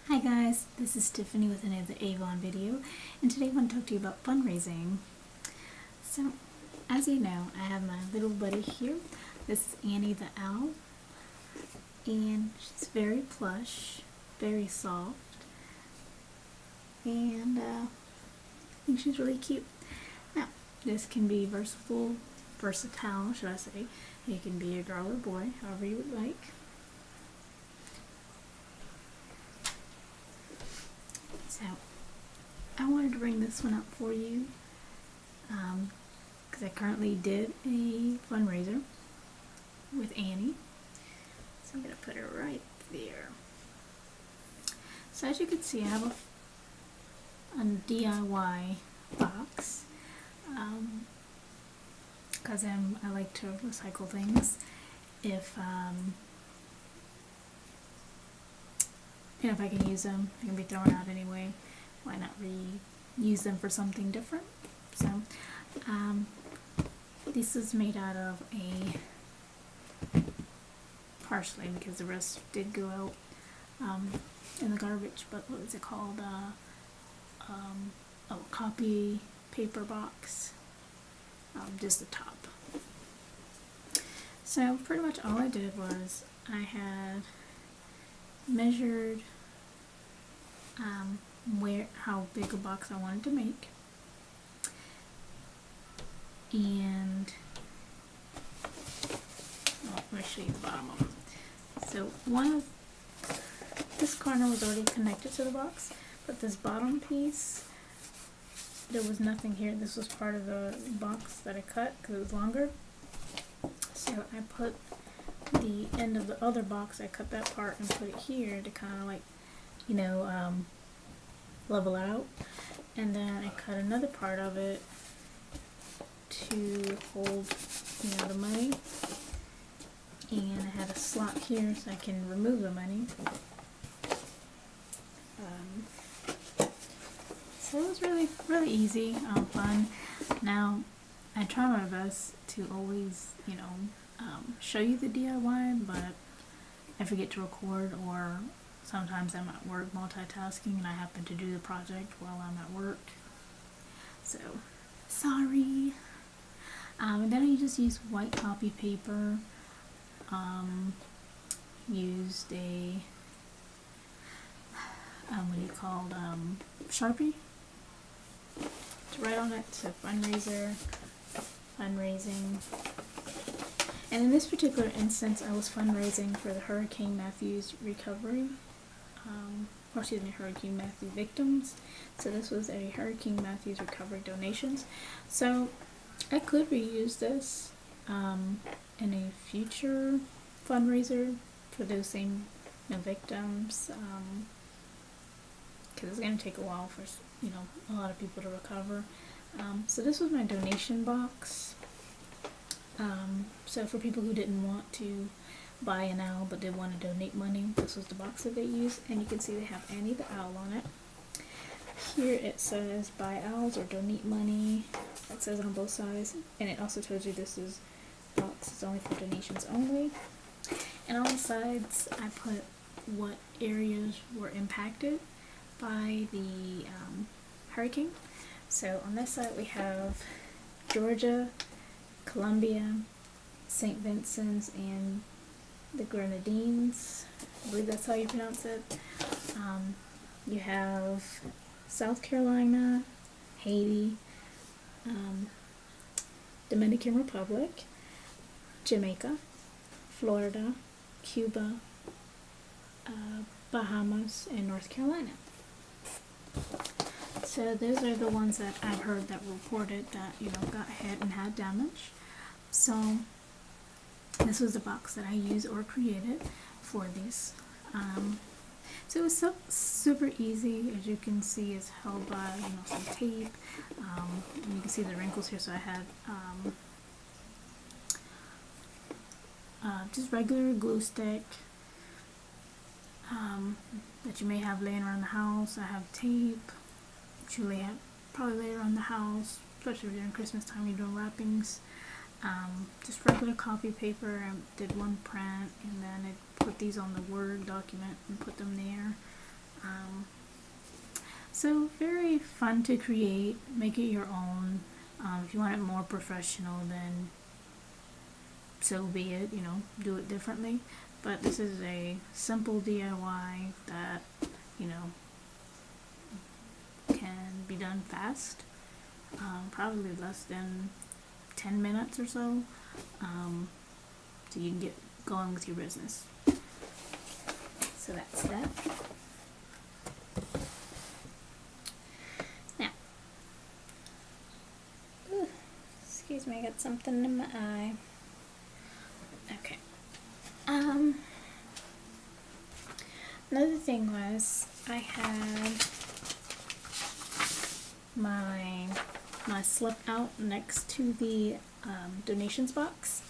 Hi guys, this is Tiffany with another Avon video, and today I want to talk to you about fundraising. So, as you know, I have my little buddy here. This is Annie the owl, and she's very plush, very soft, and I think she's really cute. Now, this can be versatile, should I say. It can be a girl or boy, however you would like. So, I wanted to bring this one up for you because I currently did a fundraiser with Annie. So I'm going to put her right there. So as you can see, I have a DIY box because I like to recycle things. If if I can use them, they can be thrown out anyway. Why not reuse them for something different? So, this is made out of partially because the rest did go out in the garbage, but what is it called? A copy paper box, just the top. So pretty much all I did was I had measured how big a box I wanted to make, and let me show you the bottom of it. So this corner was already connected to the box, but this bottom piece, there was nothing here. This was part of the box that I cut because it was longer. So I put the end of the other box, I cut that part and put it here to kind of like, level out. And then I cut another part of it to hold, the money. And I had a slot here so I can remove the money. So it was really, really easy, fun. Now, I try my best to always, show you the DIY, but I forget to record, or sometimes I'm at work multitasking and I happen to do the project while I'm at work. So, sorry. And then I just used white copy paper. Used a Sharpie to write on it. So fundraising. And in this particular instance, I was fundraising for the Hurricane Matthew's recovery, Hurricane Matthew victims. So this was a Hurricane Matthew's recovery donations. So I could reuse this in a future fundraiser for those same victims, because it's going to take a while for a lot of people to recover. So this was my donation box. So for people who didn't want to buy an owl but did want to donate money, this was the box that they used, and you can see they have Annie the owl on it. Here it says buy owls or donate money. It says on both sides, and it also tells you this box is only for donations only. And on the sides I put what areas were impacted by the hurricane. So on this side we have Georgia, Columbia, St. Vincent's, and the Grenadines. I believe that's how you pronounce it. You have South Carolina, Haiti, Dominican Republic, Jamaica, Florida, Cuba, Bahamas, and North Carolina. So those are the ones that I've heard that reported that got hit and had damage. So this was the box that I used or created for these. So it was super easy. As you can see, it's held by some tape. And you can see the wrinkles here. So I had just regular glue stick that you may have laying around the house. I have tape that you probably lay around the house, especially during Christmas time you're doing wrappings. Just regular copy paper. I did one print, and then I put these on the Word document and put them there. So very fun to create, make it your own. If you want it more professional, then so be it, you know, do it differently. But this is a simple DIY that, you know, can be done fast, probably less than 10 minutes or so, so you can get going with your business. So that's that. Now, excuse me, I got something in my eye. Okay. Another thing was I had my slip out next to the donations box.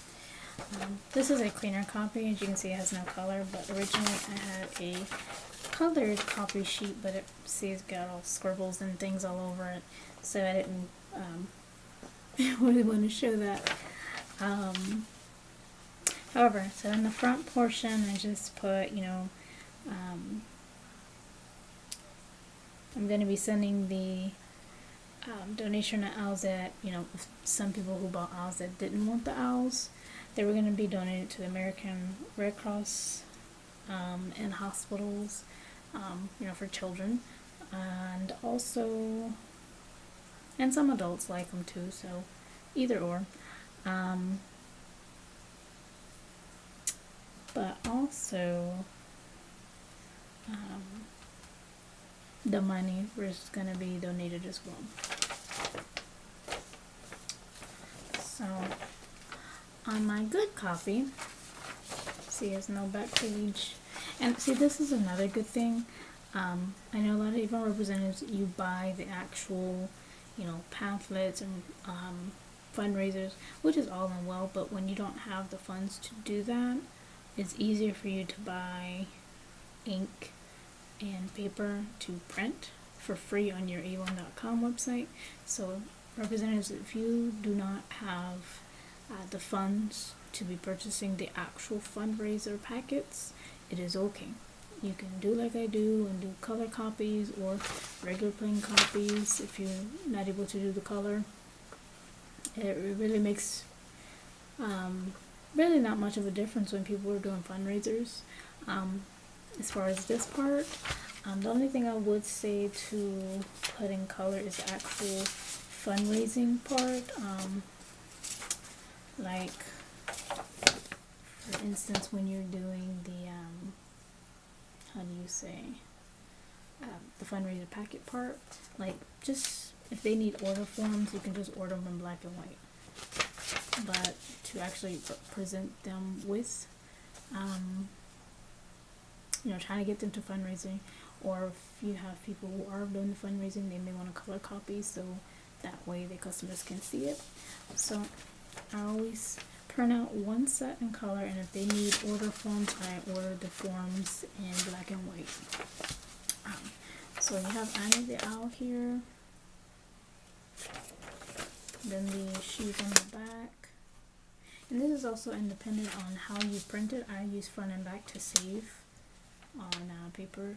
This is a cleaner copy. As you can see, it has no color, but originally I had a colored copy sheet, but it it's got all scribbles and things all over it, so I didn't really want to show that. However, so in the front portion, I just put, you know, I'm going to be sending the donation to owls that, you know, some people who bought owls that didn't want the owls, they were going to be donated to the American Red Cross and hospitals, you know, for children, and also, and some adults like them too, so either or. But also, the money is going to be donated as well. So, on my good copy, see, there's no back page. And see, this is another good thing. I know a lot of Avon representatives, you buy the actual, you know, pamphlets and fundraisers, which is all in well, but when you don't have the funds to do that, it's easier for you to buy ink and paper to print for free on your avon.com website. So representatives, if you do not have the funds to be purchasing the actual fundraiser packets, it is okay. You can do like I do and do color copies or regular plain copies if you're not able to do the color. It really makes really not much of a difference when people are doing fundraisers. As far as this part, the only thing I would say to put in color is the actual fundraising part. Like, for instance, when you're doing the, how do you say, the fundraiser packet part, like, just, if they need order forms, you can just order them in black and white. But to actually present them with, you know, trying to get them to fundraising, or if you have people who are doing the fundraising, they may want a color copy, so that way the customers can see it. So I always print out one set in color, and if they need order forms, I order the forms in black and white. So you have Annie the Owl here, then the shoes on the back. And this is also independent on how you print it. I use front and back to save on paper.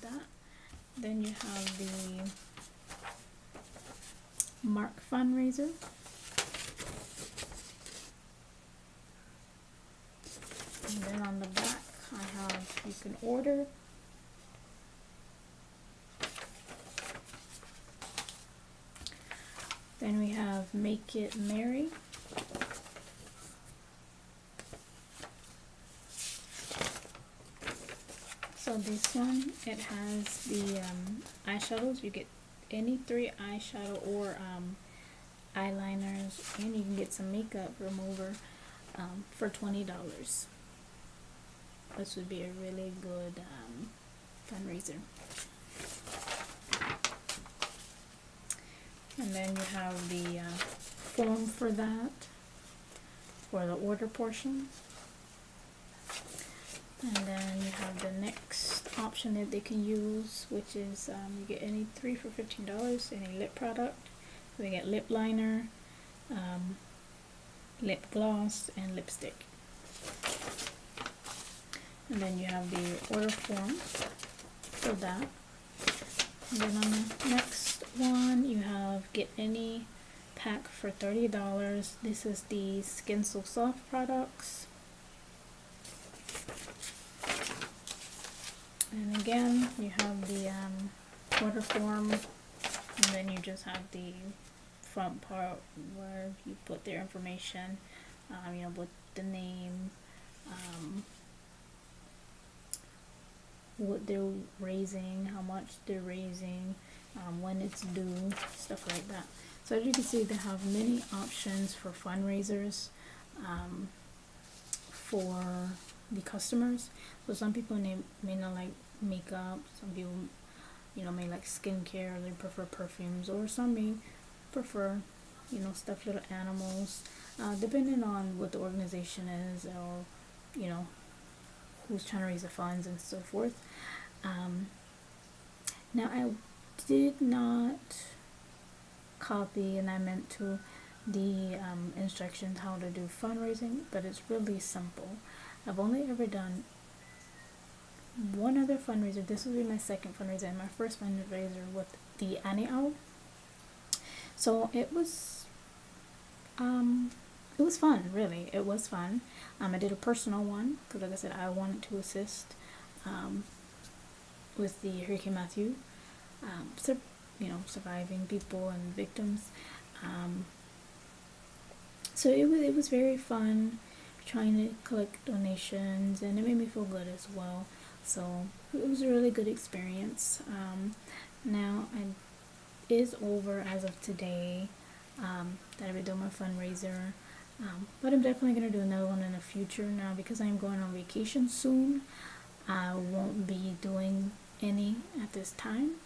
That. Then you have the Mark fundraiser. And then on the back I have, you can order. Then we have Make It Merry. So this one, it has the eyeshadows. You get any 3 eyeshadow or eyeliners, and you can get some makeup remover for $20. This would be a really good fundraiser. And then you have the form for that, for the order portion. And then you have the next option that they can use, which is you get any 3 for $15, any lip product. So they get lip liner, lip gloss, and lipstick. and then you have the order form for that. And then on the next one, you have get any pack for $30. This is the Skin So Soft products. And again, you have the order form, and then you just have the front part where you put their information, you know, with the name, what they're raising, how much they're raising, when it's due, stuff like that. So as you can see, they have many options for fundraisers for the customers. So some people may not like makeup, some people, you know, may like skincare, or they prefer perfumes, or some may prefer, you know, stuffed little animals, depending on what the organization is, or, you know, who's trying to raise the funds and so forth. Now I did not copy, and I meant to, the instructions how to do fundraising, but it's really simple. I've only ever done one other fundraiser. This will be my second fundraiser, and my first fundraiser with the Annie Owl. So it was fun, really. It was fun. I did a personal one because, like I said, I wanted to assist with the Hurricane Matthew, you know, surviving people and victims. So it was very fun trying to collect donations, and it made me feel good as well. So it was a really good experience. Now it is over as of today, that I've been doing my fundraiser. But I'm definitely going to do another one in the future. Now, because I'm going on vacation soon, I won't be doing any at this time.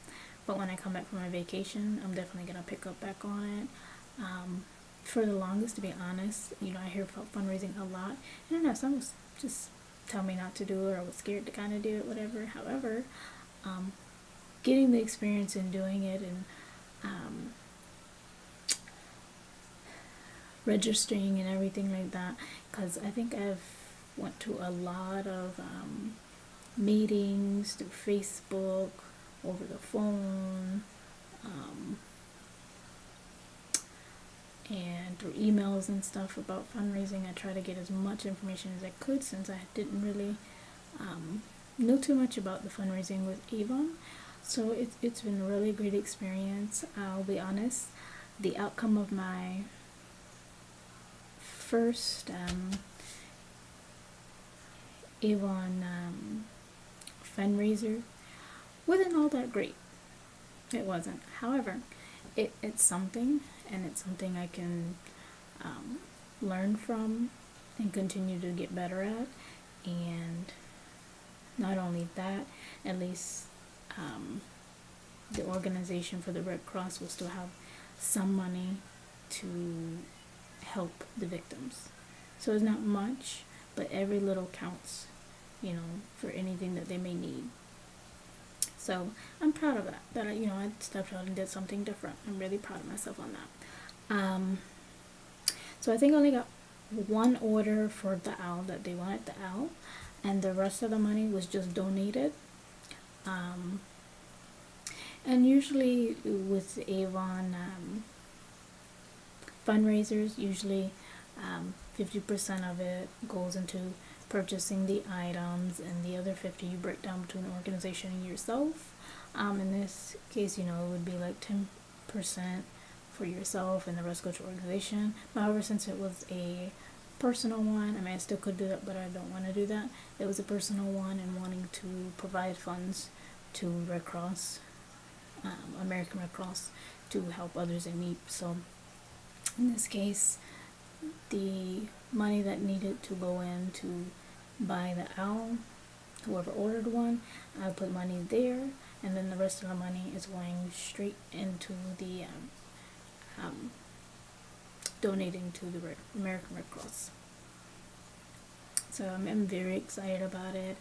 But when I come back from my vacation, I'm definitely going to pick up back on it. For the longest, to be honest, you know, I hear about fundraising a lot. I don't know, some just tell me not to do it, or I was scared to kind of do it, whatever. However, getting the experience in doing it, and registering and everything like that, because I think I've went to a lot of meetings through Facebook, over the phone, and through emails and stuff about fundraising. I try to get as much information as I could, since I didn't really know too much about the fundraising with Avon. So it's been a really great experience. I'll be honest, the outcome of my first Avon fundraiser wasn't all that great. It wasn't. However, it's something, and it's something I can learn from and continue to get better at. And not only that, at least the organization for the Red Cross will still have some money to help the victims. So it's not much, but every little counts, you know, for anything that they may need. So I'm proud of that I, you know, I stepped out and did something different. I'm really proud of myself on that. So I think I only got one order for the owl, that they wanted the owl, and the rest of the money was just donated. And usually with Avon fundraisers, usually 50% of it goes into purchasing the items, and the other 50 you break down between the organization and yourself. In this case, you know, it would be like 10% for yourself, and the rest go to organization. However, since it was a personal one, I mean, I still could do that, but I don't want to do that. It was a personal one, and wanting to provide funds to Red Cross, American Red Cross, to help others in need. So in this case, the money that needed to go in to buy the owl, whoever ordered one, I put money there, and then the rest of the money is going straight into the donating to the American Red Cross. So I'm very excited about it.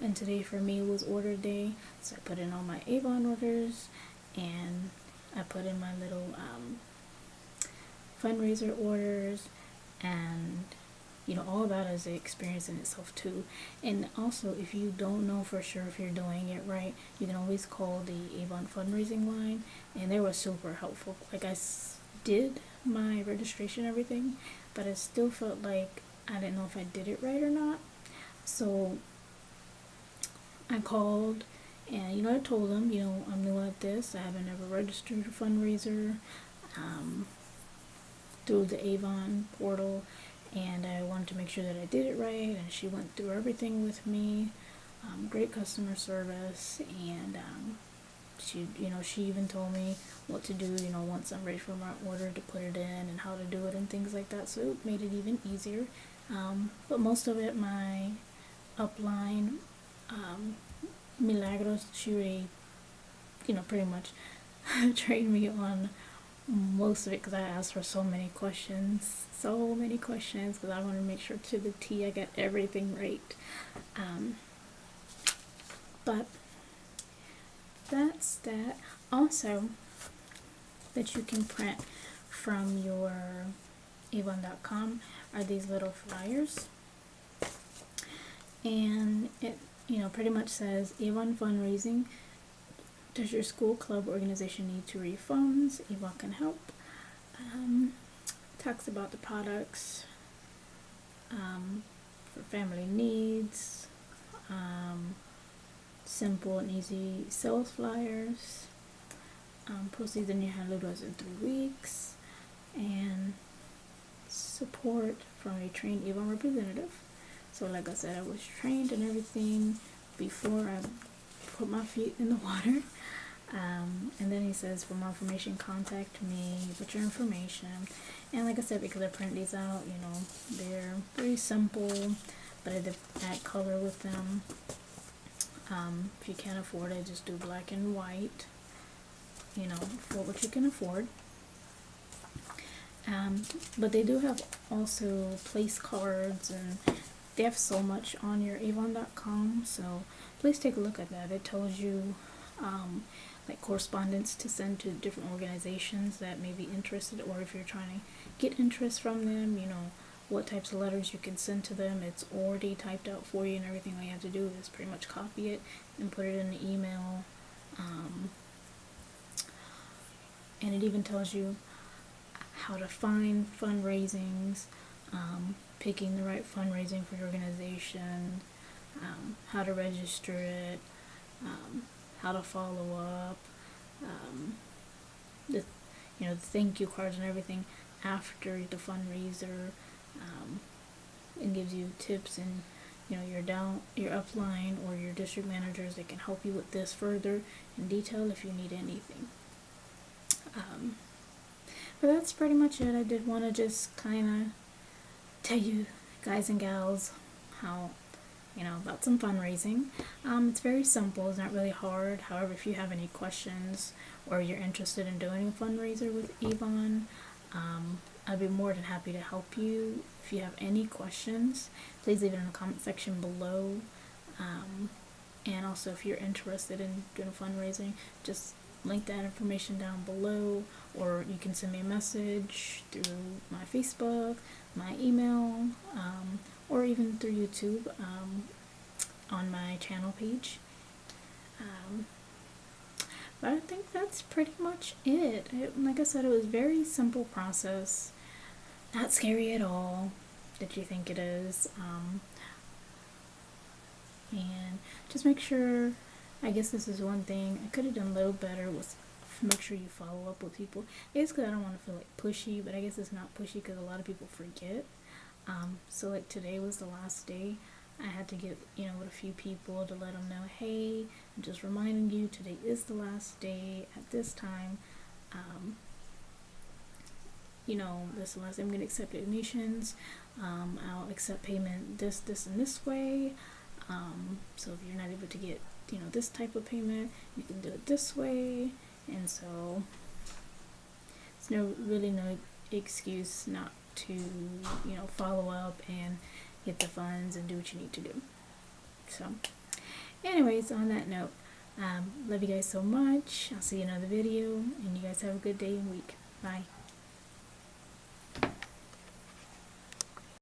And today for me was order day, so I put in all my Avon orders, and I put in my little fundraiser orders, and all that is the experience in itself too. And also, if you don't know for sure if you're doing it right, you can always call the Avon Fundraising line, and they were super helpful. Like, did my registration and everything, but I still felt like I didn't know if I did it right or not. So I called, and I told them, I'm new at this. I haven't ever registered a fundraiser through the Avon portal, and I wanted to make sure that I did it right. And she went through everything with me. Great customer service, and she even told me what to do, once I'm ready for my order, to put it in and how to do it and things like that. So it made it even easier. But most of it, my upline, Milagros, she already, pretty much trained me on most of it, because I asked her so many questions, because I want to make sure to the T I got everything right. But that's that. Also, that you can print from your Avon.com are these little flyers, and it pretty much says Avon Fundraising. Does your school, club, organization need to raise funds? Avon can help. Talks about the products for family needs. Simple and easy sales flyers. Proceeds in your hand less in 3 weeks. And support from a trained Avon representative. So like I said, I was trained and everything before I put my feet in the water. And then he says, for more information, contact me, put your information. And like I said, because I print these out, they're very simple, but I did add color with them. If you can't afford it, just do black and white, for what you can afford. But they do have also place cards, and they have so much on your Avon.com, so please take a look at that. It tells you like correspondence to send to different organizations that may be interested, or if you're trying to get interest from them, what types of letters you can send to them. It's already typed out for you, and everything all you have to do is pretty much copy it and put it in the email. And it even tells you how to find fundraisings, picking the right fundraising for your organization, how to register it, how to follow up, the thank you cards and everything after the fundraiser. It gives you tips, and your upline or your district managers, they can help you with this further in detail if you need anything. But that's pretty much it. I did want to just kind of tell you guys and gals how about some fundraising. It's very simple. It's not really hard. However, if you have any questions or you're interested in doing a fundraiser with Avon, I'd be more than happy to help you. If you have any questions, please leave it in the comment section below. And also, if you're interested in doing fundraising, just link that information down below, or you can send me a message through my Facebook, my email, or even through YouTube on my channel page. But I think that's pretty much it. Like I said, it was a very simple process, not scary at all that you think it is. And just make sure, I guess this is one thing I could have done a little better, was make sure you follow up with people. It's because I don't want to feel like pushy, but I guess it's not pushy because a lot of people forget. So like today was the last day. I had to get, with a few people to let them know, hey, I'm just reminding you, today is the last day at this time. This is the last day I'm going to accept donations. I'll accept payment this, and this way. So if you're not able to get, this type of payment, you can do it this way. And so it's really no excuse not to, follow up and get the funds and do what you need to do. So anyways, on that note, love you guys so much. I'll see you in another video, and you guys have a good day and week. Bye.